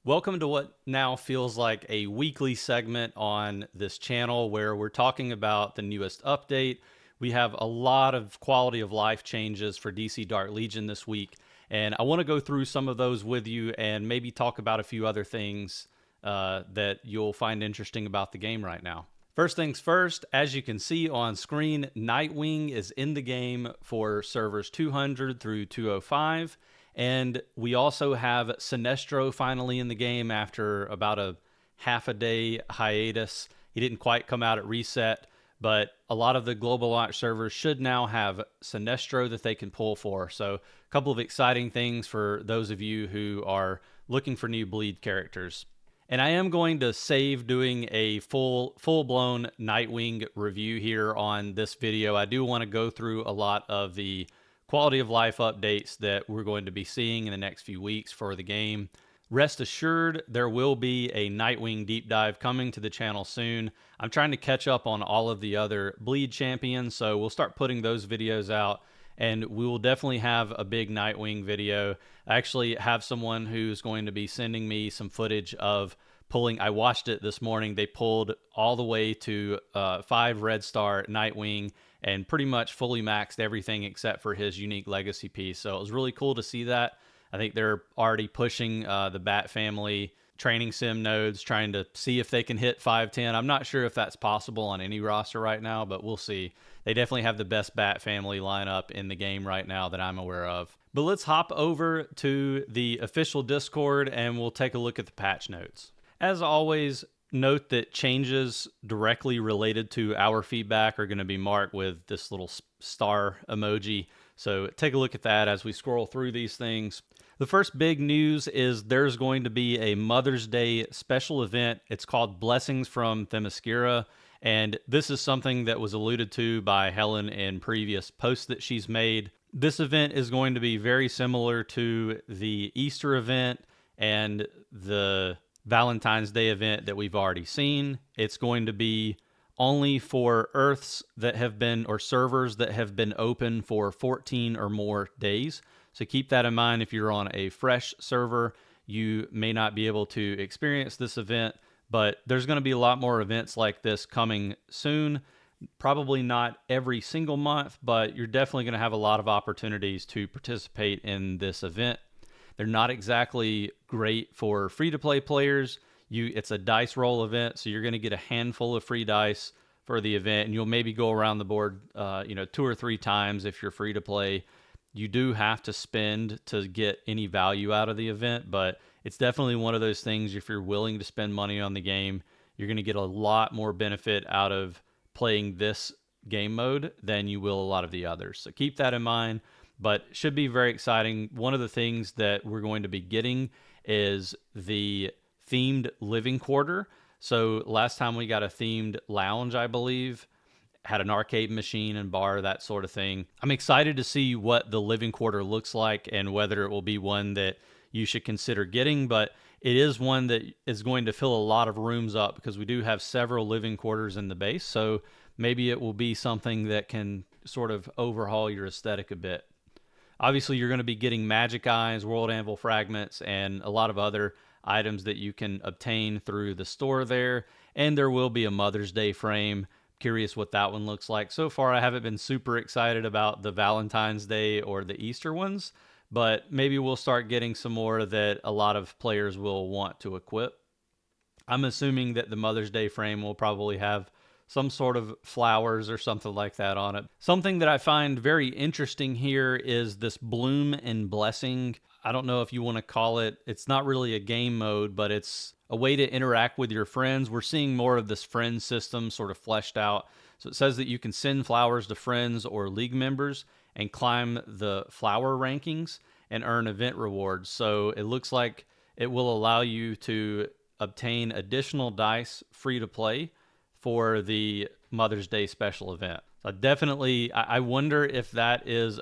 Welcome to what now feels like a weekly segment on this channel where we're talking about the newest update. We have a lot of quality of life changes for DC Dark Legion this week, and I want to go through some of those with you and maybe talk about a few other things that you'll find interesting about the game right now. First things first, as you can see on screen, Nightwing is in the game for servers 200 through 205. And we also have Sinestro finally in the game after about a half a day hiatus. He didn't quite come out at reset, but a lot of the global launch servers should now have Sinestro that they can pull for. So a couple of exciting things for those of you who are looking for new bleed characters. And I am going to save doing a full-blown Nightwing review here on this video. I do want to go through a lot of the quality of life updates that we're going to be seeing in the next few weeks for the game. Rest assured, there will be a Nightwing deep dive coming to the channel soon. I'm trying to catch up on all of the other bleed champions, so we'll start putting those videos out, and we will definitely have a big Nightwing video. I actually have someone who's going to be sending me some footage of pulling. I watched it this morning. They pulled all the way to 5 red star Nightwing and pretty much fully maxed everything except for his unique legacy piece. So it was really cool to see that. I think they're already pushing the Bat family training sim nodes, trying to see if they can hit 510. I'm not sure if that's possible on any roster right now, but we'll see. They definitely have the best Bat family lineup in the game right now that I'm aware of. But let's hop over to the official Discord and we'll take a look at the patch notes. As always, note that changes directly related to our feedback are going to be marked with this little star emoji. So take a look at that as we scroll through these things. The first big news is there's going to be a Mother's Day special event. It's called Blessings from Themyscira. And this is something that was alluded to by Helen in previous posts that she's made. This event is going to be very similar to the Easter event and the Valentine's Day event that we've already seen. It's going to be only for Earths that have been, or servers that have been open for 14 or more days. So keep that in mind. If you're on a fresh server, you may not be able to experience this event, but there's going to be a lot more events like this coming soon. Probably not every single month, but you're definitely going to have a lot of opportunities to participate in this event. They're not exactly great for free-to-play players. It's a dice roll event, so you're going to get a handful of free dice for the event, and you'll maybe go around the board 2 or 3 times if you're free-to-play. You do have to spend to get any value out of the event, but it's definitely one of those things. If you're willing to spend money on the game, you're going to get a lot more benefit out of playing this game mode than you will a lot of the others. So keep that in mind. But should be very exciting. One of the things that we're going to be getting is the themed living quarter. So last time we got a themed lounge, I believe, had an arcade machine and bar, that sort of thing. I'm excited to see what the living quarter looks like and whether it will be one that you should consider getting, but it is one that is going to fill a lot of rooms up because we do have several living quarters in the base. So maybe it will be something that can sort of overhaul your aesthetic a bit. Obviously, you're going to be getting Magic Eyes, World Anvil Fragments, and a lot of other items that you can obtain through the store there. And there will be a Mother's Day frame. Curious what that one looks like. So far, I haven't been super excited about the Valentine's Day or the Easter ones, but maybe we'll start getting some more that a lot of players will want to equip. I'm assuming that the Mother's Day frame will probably have some sort of flowers or something like that on it. Something that I find very interesting here is this Bloom and Blessing. I don't know if you want to call it, it's not really a game mode, but it's a way to interact with your friends. We're seeing more of this friend system sort of fleshed out. So it says that you can send flowers to friends or league members and climb the flower rankings and earn event rewards. So it looks like it will allow you to obtain additional dice free to play for the Mother's Day special event. So definitely, I wonder if that is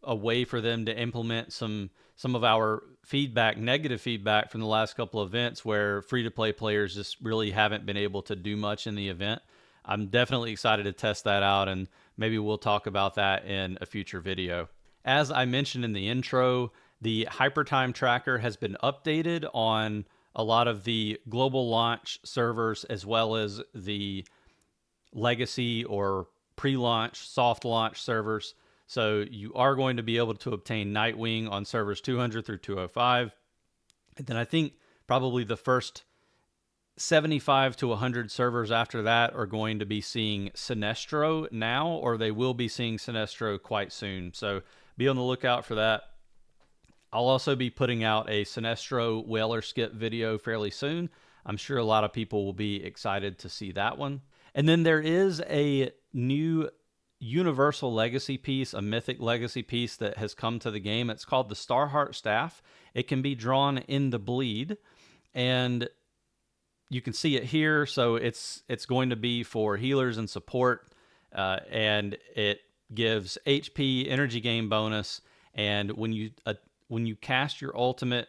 a way for them to implement some of our feedback, negative feedback from the last couple of events where free-to-play players just really haven't been able to do much in the event. I'm definitely excited to test that out, and maybe we'll talk about that in a future video. As I mentioned in the intro, the Hypertime tracker has been updated on a lot of the global launch servers as well as the legacy or pre-launch, soft launch servers. So you are going to be able to obtain Nightwing on servers 200 through 205. And then I think probably the first 75 to 100 servers after that are going to be seeing Sinestro now, or they will be seeing Sinestro quite soon. So be on the lookout for that. I'll also be putting out a Sinestro Whaler Skip video fairly soon. I'm sure a lot of people will be excited to see that one. And then there is a new Universal Legacy piece, a Mythic Legacy piece that has come to the game. It's called the Starheart Staff. It can be drawn in the bleed, and you can see it here. So it's going to be for healers and support, and it gives HP, energy gain bonus, and when you cast your ultimate,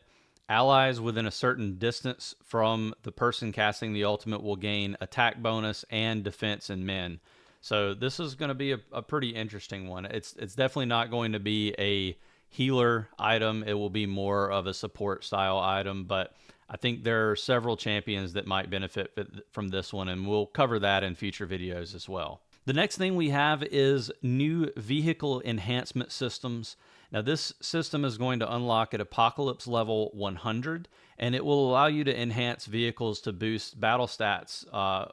allies within a certain distance from the person casting the ultimate will gain attack bonus and defense and men. So this is going to be a pretty interesting one. It's definitely not going to be a healer item. It will be more of a support style item, but I think there are several champions that might benefit from this one, and we'll cover that in future videos as well. The next thing we have is new vehicle enhancement systems. Now this system is going to unlock at Apocalypse level 100, and it will allow you to enhance vehicles to boost battle stats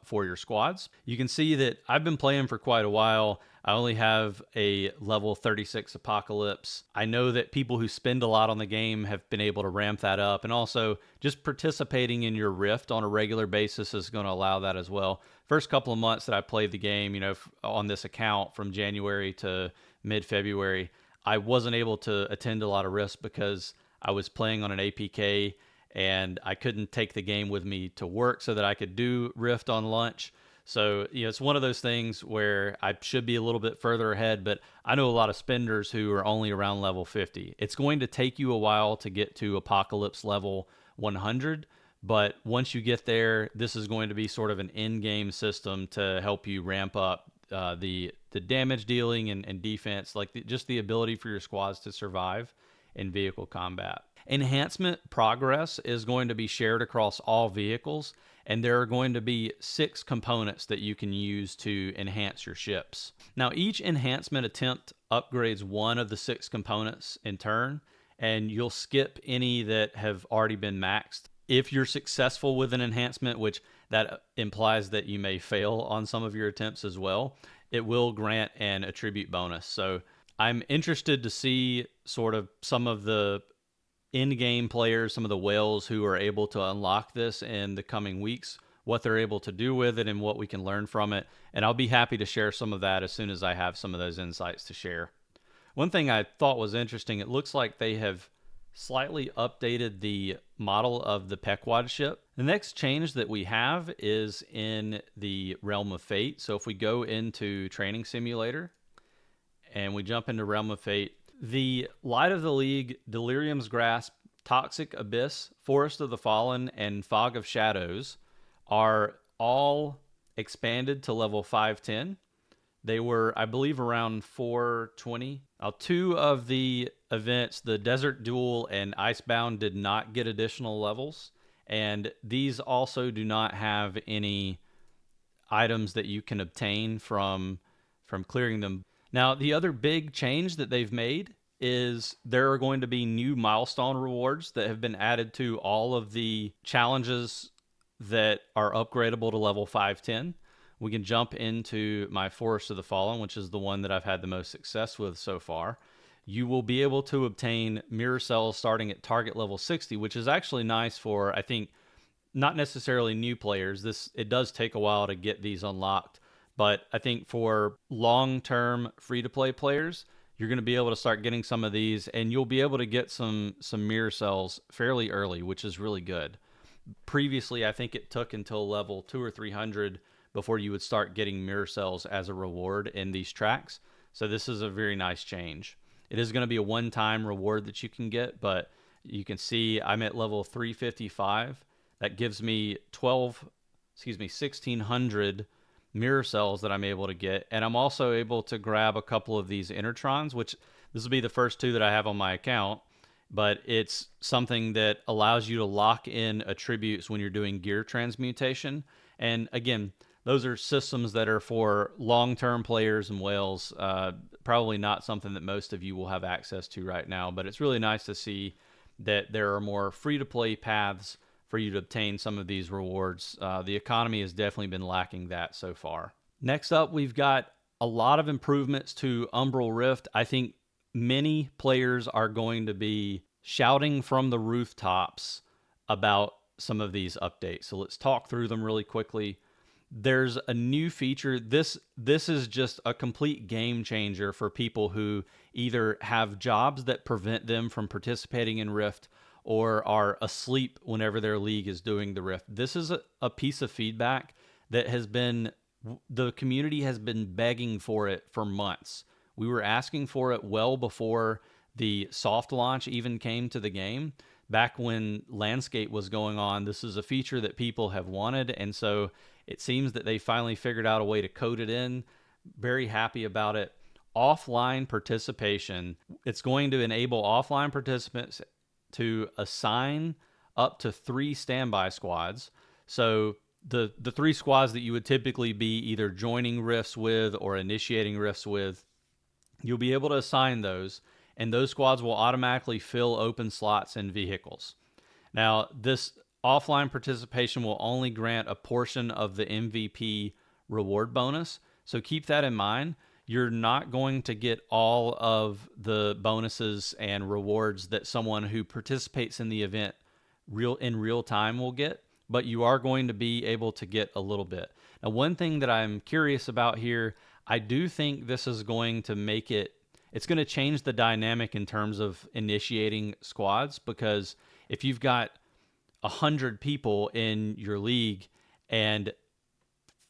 for your squads. You can see that I've been playing for quite a while. I only have a level 36 Apocalypse. I know that people who spend a lot on the game have been able to ramp that up, and also just participating in your Rift on a regular basis is going to allow that as well. First couple of months that I played the game, on this account from January to mid-February, I wasn't able to attend a lot of Rifts because I was playing on an APK and I couldn't take the game with me to work so that I could do Rift on lunch. So, it's one of those things where I should be a little bit further ahead, but I know a lot of spenders who are only around level 50. It's going to take you a while to get to Apocalypse level 100, but once you get there, this is going to be sort of an in-game system to help you ramp up the damage dealing and defense, like just the ability for your squads to survive in vehicle combat. Enhancement progress is going to be shared across all vehicles, and there are going to be 6 components that you can use to enhance your ships. Now, each enhancement attempt upgrades one of the 6 components in turn, and you'll skip any that have already been maxed. If you're successful with an enhancement, which that implies that you may fail on some of your attempts as well, it will grant an attribute bonus. So I'm interested to see sort of some of the in-game players, some of the whales who are able to unlock this in the coming weeks, what they're able to do with it and what we can learn from it. And I'll be happy to share some of that as soon as I have some of those insights to share. One thing I thought was interesting, it looks like they have slightly updated the model of the Pequod ship. The next change that we have is in the Realm of Fate. So if we go into Training Simulator and we jump into Realm of Fate, the Light of the League, Delirium's Grasp, Toxic Abyss, Forest of the Fallen, and Fog of Shadows are all expanded to level 510. They were, I believe, around 420. Now, 2 of the events, the Desert Duel and Icebound, did not get additional levels. And these also do not have any items that you can obtain from clearing them. Now, the other big change that they've made is there are going to be new milestone rewards that have been added to all of the challenges that are upgradable to level 510. We can jump into my Forest of the Fallen, which is the one that I've had the most success with so far. You will be able to obtain mirror cells starting at target level 60, which is actually nice for, I think, not necessarily new players. It does take a while to get these unlocked, but I think for long-term free-to-play players, you're going to be able to start getting some of these, and you'll be able to get some mirror cells fairly early, which is really good. Previously, I think it took until level 200 or 300 before you would start getting mirror cells as a reward in these tracks. So this is a very nice change. It is going to be a one-time reward that you can get, but you can see I'm at level 355. That gives me 1,600 mirror cells that I'm able to get. And I'm also able to grab a couple of these Intertrons, which this will be the first 2 that I have on my account. but it's something that allows you to lock in attributes when you're doing gear transmutation. And again, those are systems that are for long-term players and whales. Probably not something that most of you will have access to right now, but it's really nice to see that there are more free-to-play paths for you to obtain some of these rewards. The economy has definitely been lacking that so far. Next up, we've got a lot of improvements to Umbral Rift. I think many players are going to be shouting from the rooftops about some of these updates. So let's talk through them really quickly. There's a new feature. This is just a complete game changer for people who either have jobs that prevent them from participating in Rift or are asleep whenever their league is doing the Rift. This is a piece of feedback that has been, the community has been begging for it for months. We were asking for it well before the soft launch even came to the game. Back when Landscape was going on, this is a feature that people have wanted, and so it seems that they finally figured out a way to code it in. Very happy about it. Offline participation. It's going to enable offline participants to assign up to 3 standby squads. So the 3 squads that you would typically be either joining rifts with or initiating rifts with, you'll be able to assign those, and those squads will automatically fill open slots in vehicles. Now, this offline participation will only grant a portion of the MVP reward bonus, so keep that in mind. You're not going to get all of the bonuses and rewards that someone who participates in the event in real time will get, but you are going to be able to get a little bit. Now, one thing that I'm curious about here, I do think this is going to make it's going to change the dynamic in terms of initiating squads, because if you've got 100 people in your league and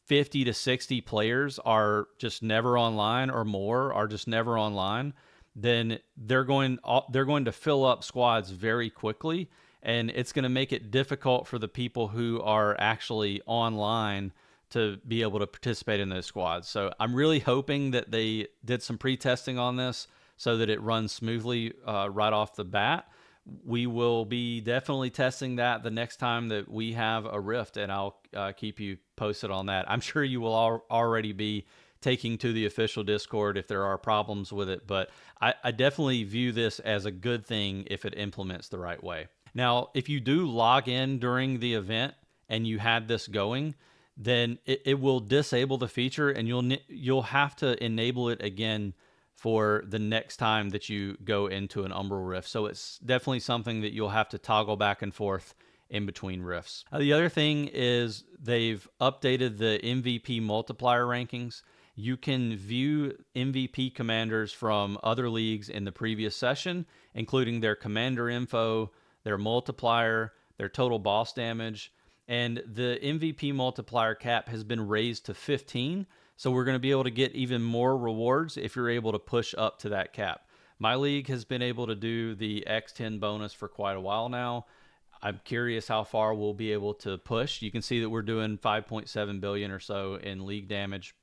50 to 60 players are just never online, or more are just never online, then they're going to fill up squads very quickly, and it's going to make it difficult for the people who are actually online to be able to participate in those squads. So I'm really hoping that they did some pre-testing on this so that it runs smoothly right off the bat. We will be definitely testing that the next time that we have a Rift, and I'll keep you posted on that. I'm sure you will already be taking to the official Discord if there are problems with it, but I definitely view this as a good thing if it implements the right way. Now, if you do log in during the event and you had this going, then it will disable the feature, and you'll have to enable it again for the next time that you go into an Umbral Rift. So it's definitely something that you'll have to toggle back and forth in between rifts. The other thing is they've updated the MVP multiplier rankings. You can view MVP commanders from other leagues in the previous session, including their commander info, their multiplier, their total boss damage, and the MVP multiplier cap has been raised to 15. So we're going to be able to get even more rewards if you're able to push up to that cap. My league has been able to do the X10 bonus for quite a while now. I'm curious how far we'll be able to push. You can see that we're doing 5.7 billion or so in league damage,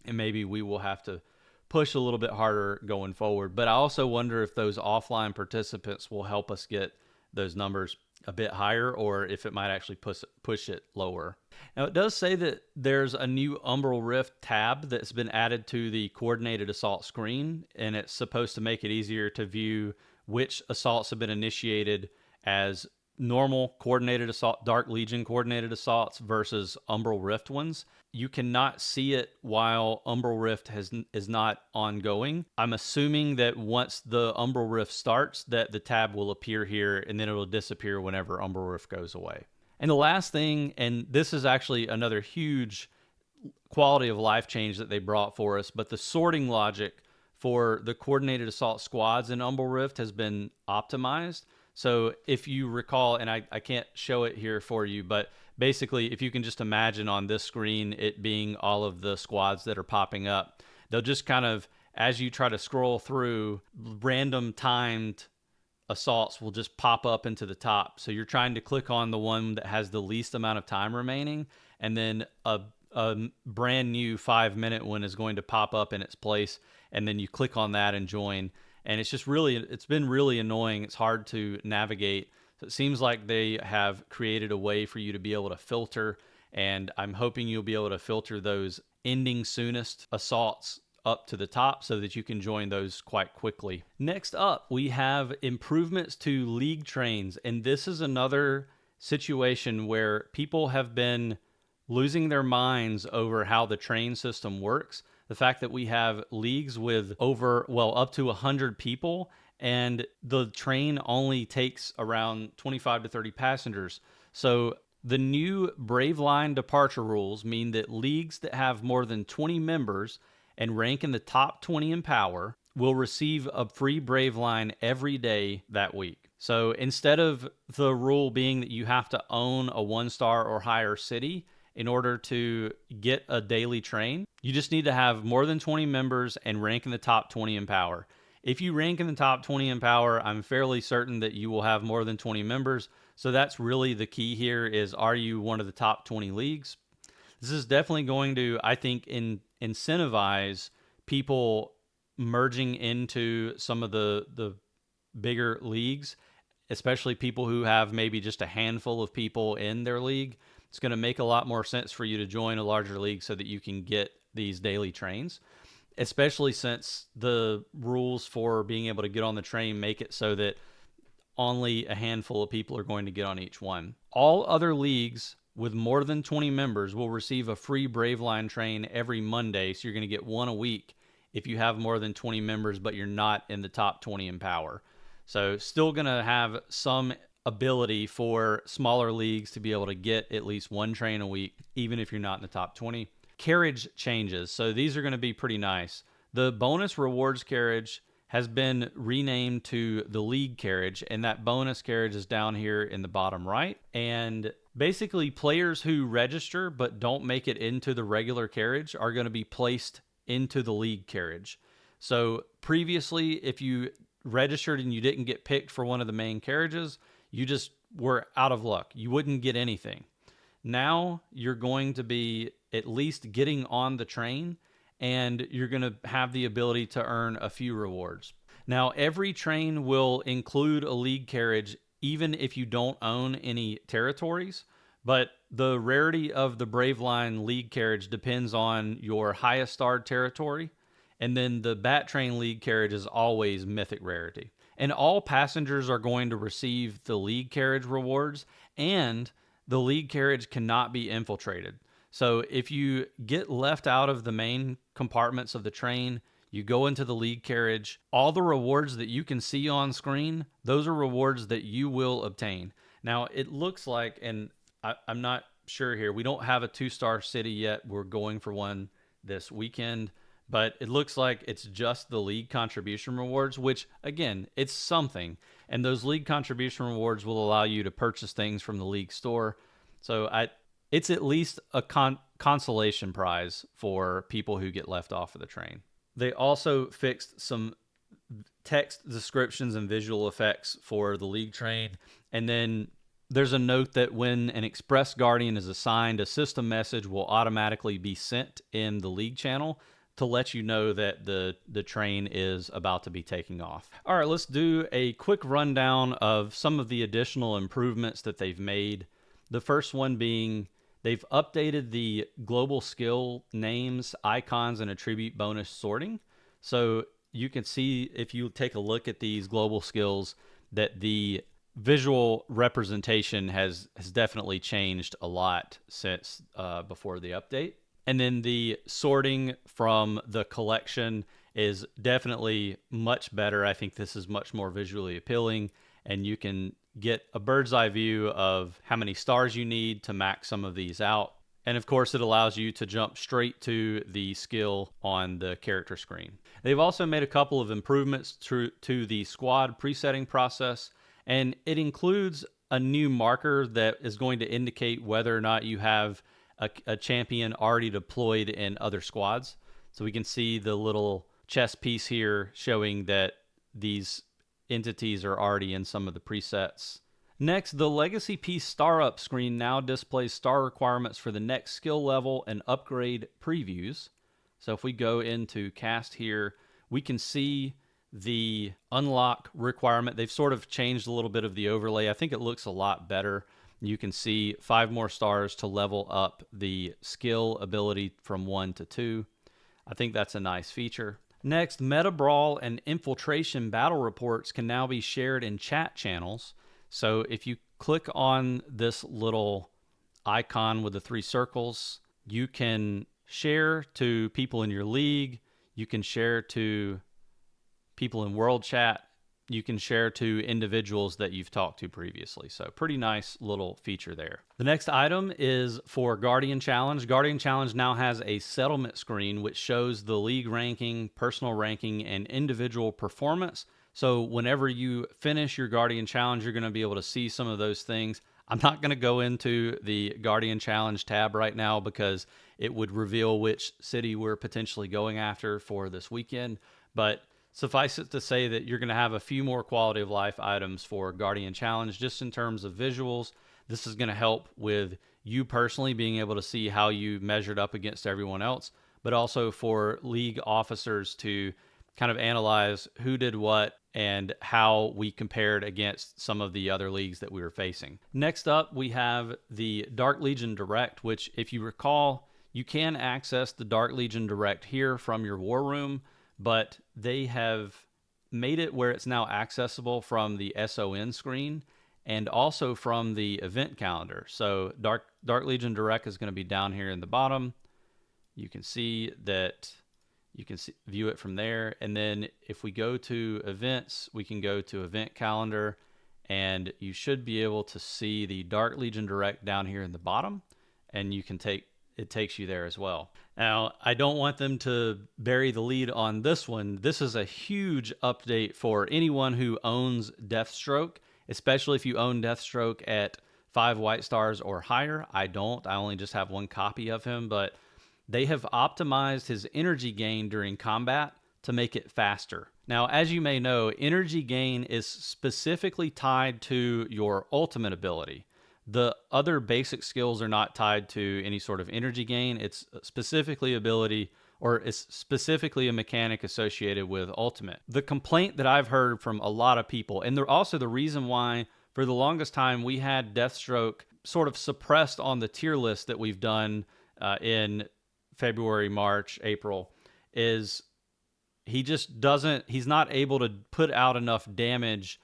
and maybe we will have to push a little bit harder going forward. But I also wonder if those offline participants will help us get those numbers a bit higher, or if it might actually push it lower. Now, it does say that there's a new Umbral Rift tab that's been added to the coordinated assault screen, and it's supposed to make it easier to view which assaults have been initiated as normal coordinated assault, Dark Legion coordinated assaults versus Umbral Rift ones. You cannot see it while Umbral Rift is not ongoing. I'm assuming that once the Umbral Rift starts, that the tab will appear here, and then it'll disappear whenever Umbral Rift goes away. And the last thing, and this is actually another huge quality of life change that they brought for us, but the sorting logic for the coordinated assault squads in Umbral Rift has been optimized. So if you recall, and I can't show it here for you, but basically if you can just imagine on this screen it being all of the squads that are popping up, they'll just kind of, as you try to scroll through, random timed assaults will just pop up into the top. So you're trying to click on the one that has the least amount of time remaining, and then a brand new 5-minute one is going to pop up in its place, and then you click on that and join. and it's been really annoying. It's hard to navigate. So it seems like they have created a way for you to be able to filter, and I'm hoping you'll be able to filter those ending soonest assaults up to the top so that you can join those quite quickly. Next up, we have improvements to league trains, and this is another situation where people have been losing their minds over how the train system works. The fact that we have leagues with up to 100 people, and the train only takes around 25 to 30 passengers. So the new Brave Line departure rules mean that leagues that have more than 20 members and rank in the top 20 in power will receive a free Brave Line every day that week. So instead of the rule being that you have to own a 1-star or higher city in order to get a daily train, you just need to have more than 20 members and rank in the top 20 in power. If you rank in the top 20 in power, I'm fairly certain that you will have more than 20 members. So that's really the key here is, are you one of the top 20 leagues? This is definitely going to, I think, incentivize people merging into some of the bigger leagues, especially people who have maybe just a handful of people in their league. It's going to make a lot more sense for you to join a larger league so that you can get these daily trains, especially since the rules for being able to get on the train make it so that only a handful of people are going to get on each one. All other leagues with more than 20 members will receive a free Brave Line train every Monday, so you're going to get one a week if you have more than 20 members, but you're not in the top 20 in power. So still going to have some ability for smaller leagues to be able to get at least one train a week, even if you're not in the top 20. Carriage changes. So these are going to be pretty nice. The bonus rewards carriage has been renamed to the league carriage, and that bonus carriage is down here in the bottom right. And basically, players who register but don't make it into the regular carriage are going to be placed into the league carriage. So previously, if you registered and you didn't get picked for one of the main carriages, you just were out of luck. You wouldn't get anything. Now you're going to be at least getting on the train, and you're going to have the ability to earn a few rewards. Now, every train will include a league carriage, even if you don't own any territories, but the rarity of the Brave Line league carriage depends on your highest starred territory, and then the Bat Train league carriage is always mythic rarity. And all passengers are going to receive the league carriage rewards, and the league carriage cannot be infiltrated. So if you get left out of the main compartments of the train, you go into the league carriage, all the rewards that you can see on screen, those are rewards that you will obtain. Now, it looks like, and I'm not sure here, we don't have a 2-star city yet. We're going for one this weekend, but it looks like it's just the league contribution rewards, which, again, it's something. And those league contribution rewards will allow you to purchase things from the league store. So it's at least a consolation prize for people who get left off of the train. They also fixed some text descriptions and visual effects for the league train. And then there's a note that when an Express Guardian is assigned, a system message will automatically be sent in the league channel to let you know that the train is about to be taking off. All right, let's do a quick rundown of some of the additional improvements that they've made. The first one being they've updated the global skill names, icons, and attribute bonus sorting. So you can see, if you take a look at these global skills, that the visual representation has definitely changed a lot since before the update. And then the sorting from the collection is definitely much better. I think this is much more visually appealing, and you can get a bird's eye view of how many stars you need to max some of these out. And of course, it allows you to jump straight to the skill on the character screen. They've also made a couple of improvements to the squad presetting process, and it includes a new marker that is going to indicate whether or not you have a champion already deployed in other squads. So we can see the little chess piece here showing that these entities are already in some of the presets. Next, the Legacy Piece Star Up screen now displays star requirements for the next skill level and upgrade previews. So if we go into cast here, we can see the unlock requirement. They've sort of changed a little bit of the overlay. I think it looks a lot better. You can see 5 more stars to level up the skill ability from 1 to 2. I think that's a nice feature. Next, Meta Brawl and Infiltration battle reports can now be shared in chat channels. So if you click on this little icon with the 3 circles, you can share to people in your league, you can share to people in world chat, you can share to individuals that you've talked to previously. So pretty nice little feature there. The next item is for Guardian Challenge. Guardian Challenge now has a settlement screen which shows the league ranking, personal ranking, and individual performance. So whenever you finish your Guardian Challenge, you're going to be able to see some of those things. I'm not going to go into the Guardian Challenge tab right now because it would reveal which city we're potentially going after for this weekend. But suffice it to say that you're going to have a few more quality of life items for Guardian Challenge just in terms of visuals. This is going to help with you personally being able to see how you measured up against everyone else, but also for league officers to kind of analyze who did what and how we compared against some of the other leagues that we were facing. Next up, we have the Dark Legion Direct, which, if you recall, you can access the Dark Legion Direct here from your war room, but they have made it where it's now accessible from the SON screen and also from the event calendar. So Dark Legion Direct is going to be down here in the bottom. You can see that you can view it from there. And then if we go to events, we can go to event calendar, and you should be able to see the Dark Legion Direct down here in the bottom, and you can it takes you there as well. Now, I don't want them to bury the lead on this one. This is a huge update for anyone who owns Deathstroke, especially if you own Deathstroke at 5 white stars or higher. I don't. I only just have 1 copy of him, but they have optimized his energy gain during combat to make it faster. Now, as you may know, energy gain is specifically tied to your ultimate ability. The other basic skills are not tied to any sort of energy gain. It's specifically ability, or it's specifically a mechanic associated with ultimate. The complaint that I've heard from a lot of people, and they're also the reason why for the longest time we had Deathstroke sort of suppressed on the tier list that we've done in February, March, April, is he just he's not able to put out enough damage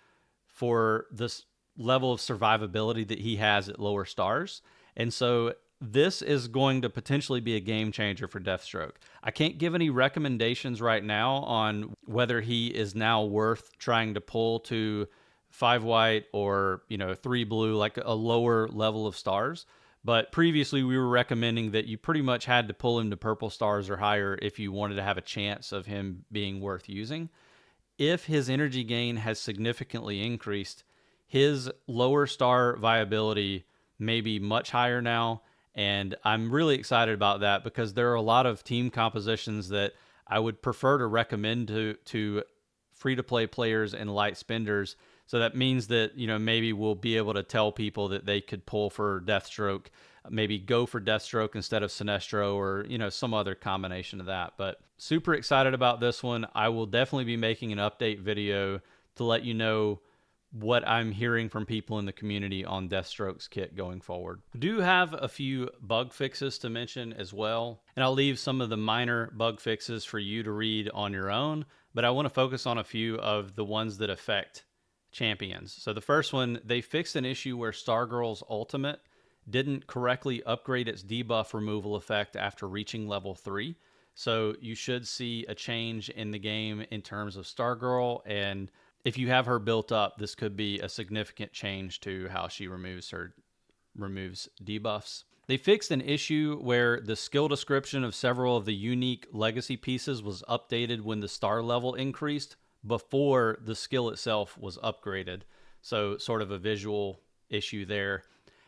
for this level of survivability that he has at lower stars. And so this is going to potentially be a game changer for Deathstroke. I can't give any recommendations right now on whether he is now worth trying to pull to 5 white or 3 blue, like a lower level of stars. But previously we were recommending that you pretty much had to pull him to purple stars or higher if you wanted to have a chance of him being worth using. If his energy gain has significantly increased, his lower star viability may be much higher now, and I'm really excited about that because there are a lot of team compositions that I would prefer to recommend to free-to-play players and light spenders. So that means that, maybe we'll be able to tell people that they could pull for Deathstroke, maybe go for Deathstroke instead of Sinestro, or, some other combination of that. But super excited about this one. I will definitely be making an update video to let you know what I'm hearing from people in the community on Deathstroke's kit going forward. I do have a few bug fixes to mention as well, and I'll leave some of the minor bug fixes for you to read on your own, but I want to focus on a few of the ones that affect champions. So the first one, they fixed an issue where Stargirl's ultimate didn't correctly upgrade its debuff removal effect after reaching level 3. So you should see a change in the game in terms of Stargirl, and if you have her built up, this could be a significant change to how she removes debuffs. They fixed an issue where the skill description of several of the unique legacy pieces was updated when the star level increased before the skill itself was upgraded. So sort of a visual issue there.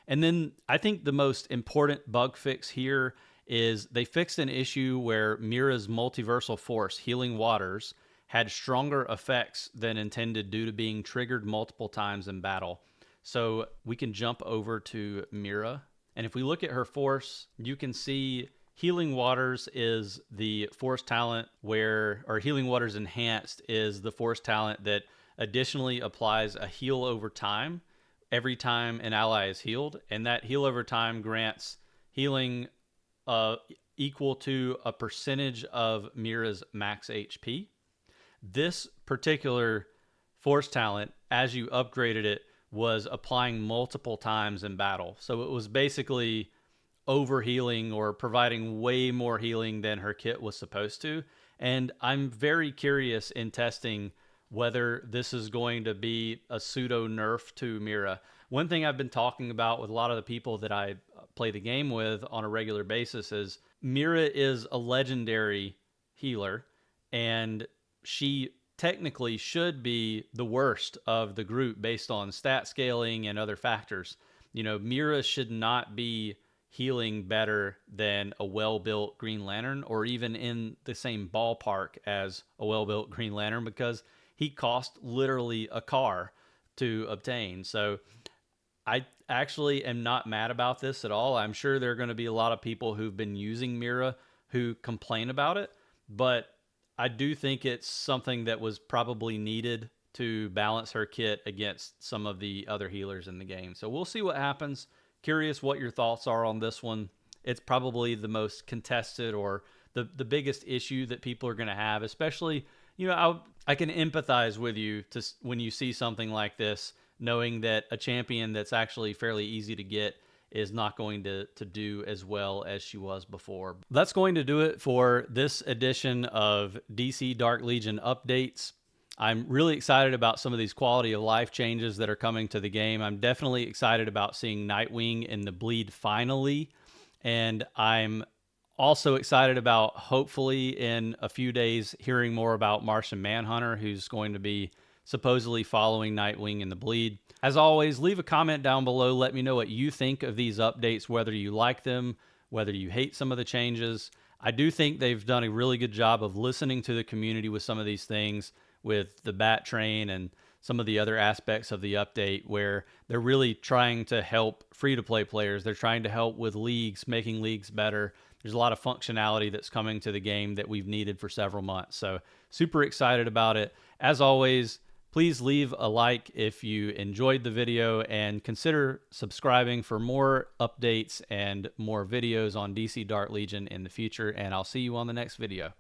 And then I think the most important bug fix here is they fixed an issue where Mera's multiversal force, Healing Waters, had stronger effects than intended due to being triggered multiple times in battle. So we can jump over to Mera, and if we look at her force, you can see Healing Waters is the force talent or Healing Waters Enhanced is the force talent that additionally applies a heal over time every time an ally is healed. And that heal over time grants healing equal to a percentage of Mera's max HP. This particular force talent, as you upgraded it, was applying multiple times in battle. So it was basically over healing or providing way more healing than her kit was supposed to. And I'm very curious in testing whether this is going to be a pseudo nerf to Mera. One thing I've been talking about with a lot of the people that I play the game with on a regular basis is Mera is a legendary healer, and she technically should be the worst of the group based on stat scaling and other factors. You know, Mera should not be healing better than a well-built Green Lantern, or even in the same ballpark as a well-built Green Lantern, because he cost literally a car to obtain. So I actually am not mad about this at all. I'm sure there are going to be a lot of people who've been using Mera who complain about it, but I do think it's something that was probably needed to balance her kit against some of the other healers in the game. So we'll see what happens. Curious what your thoughts are on this one. It's probably the most contested or the biggest issue that people are going to have, especially, you know, I can empathize with you when you see something like this, knowing that a champion that's actually fairly easy to get is not going to do as well as she was before. That's going to do it for this edition of DC Dark Legion updates. I'm really excited about some of these quality of life changes that are coming to the game. I'm definitely excited about seeing Nightwing in the bleed finally. And I'm also excited about, hopefully in a few days, hearing more about Martian Manhunter, who's going to be supposedly following Nightwing in the bleed. As always, leave a comment down below. Let me know what you think of these updates, whether you like them, whether you hate some of the changes. I do think they've done a really good job of listening to the community with some of these things, with the Bat Train and some of the other aspects of the update, where they're really trying to help free-to-play players. They're trying to help with leagues, making leagues better. There's a lot of functionality that's coming to the game that we've needed for several months. So super excited about it. As always, please leave a like if you enjoyed the video, and consider subscribing for more updates and more videos on DC Dark Legion in the future. And I'll see you on the next video.